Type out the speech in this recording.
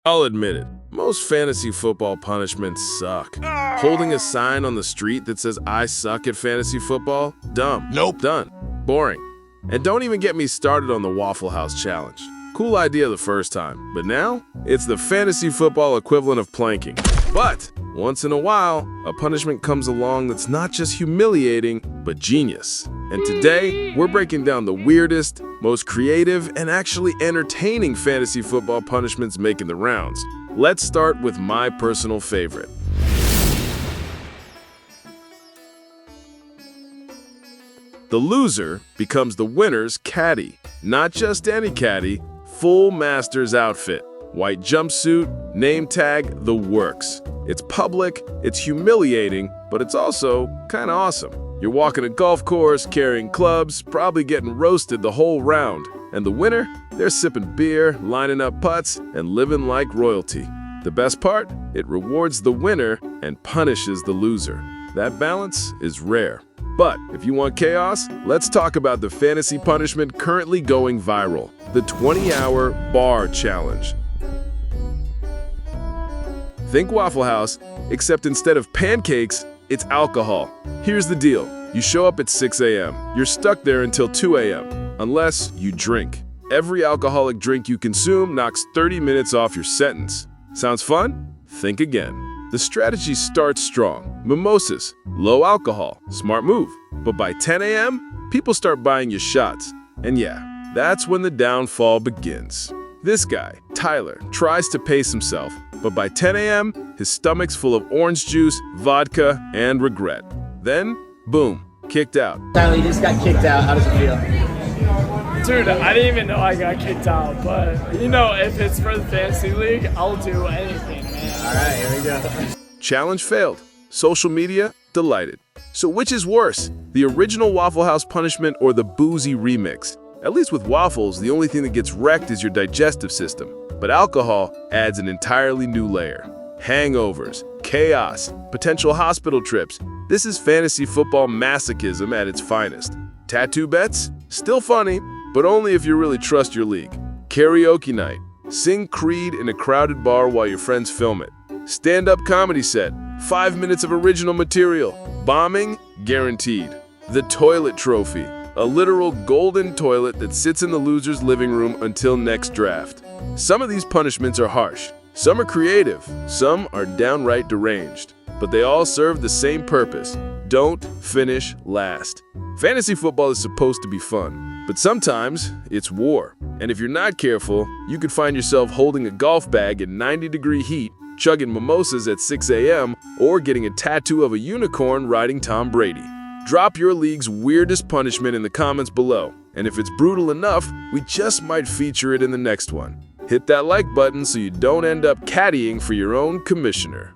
I'll admit it, most fantasy football punishments suck. Holding a sign on the street that says I suck at fantasy football? Dumb. Nope. Done. Boring. And don't even get me started on the Waffle House challenge. Cool idea the first time, but now it's the fantasy football equivalent of planking. But once in a while, a punishment comes along that's not just humiliating, but genius. And today, we're breaking down the weirdest, most creative, and actually entertaining fantasy football punishments making the rounds. Let's start with my personal favorite. The loser becomes the winner's caddy. Not just any caddy, full master's outfit. White jumpsuit, name tag, the works. It's public, it's humiliating, but it's also kind of awesome. You're walking a golf course, carrying clubs, probably getting roasted the whole round. And the winner? They're sipping beer, lining up putts, and living like royalty. The best part? It rewards the winner and punishes the loser. That balance is rare. But if you want chaos, let's talk about the fantasy punishment currently going viral, the 20-hour bar challenge. Think Waffle House, except instead of pancakes, it's alcohol. Here's the deal. You show up at 6 a.m. You're stuck there until 2 a.m. unless you drink. Every alcoholic drink you consume knocks 30 minutes off your sentence. Sounds fun? Think again. The strategy starts strong. Mimosas, low alcohol, smart move. But by 10 a.m., people start buying you shots. And yeah, that's when the downfall begins. This guy, Tyler, tries to pace himself, but by 10 a.m., his stomach's full of orange juice, vodka, and regret. Then, boom, kicked out. Tyler, you just got kicked out. How does it feel? Dude, I didn't even know I got kicked out, but you know, if it's for the fantasy league, I'll do anything, man. All right, here we go. Challenge failed. Social media, delighted. So which is worse, the original Waffle House punishment or the boozy remix? At least with waffles, the only thing that gets wrecked is your digestive system. But alcohol adds an entirely new layer. Hangovers, chaos, potential hospital trips. This is fantasy football masochism at its finest. Tattoo bets? Still funny, but only if you really trust your league. Karaoke night. Sing Creed in a crowded bar while your friends film it. Stand-up comedy set. 5 minutes of original material. Bombing? Guaranteed. The toilet trophy. A literal golden toilet that sits in the loser's living room until next draft. Some of these punishments are harsh. Some are creative. Some are downright deranged. But they all serve the same purpose. Don't finish last. Fantasy football is supposed to be fun, but sometimes it's war. And if you're not careful, you could find yourself holding a golf bag in 90-degree heat, chugging mimosas at 6 a.m., or getting a tattoo of a unicorn riding Tom Brady. Drop your league's weirdest punishment in the comments below, and if it's brutal enough, we just might feature it in the next one. Hit that like button so you don't end up caddying for your own commissioner.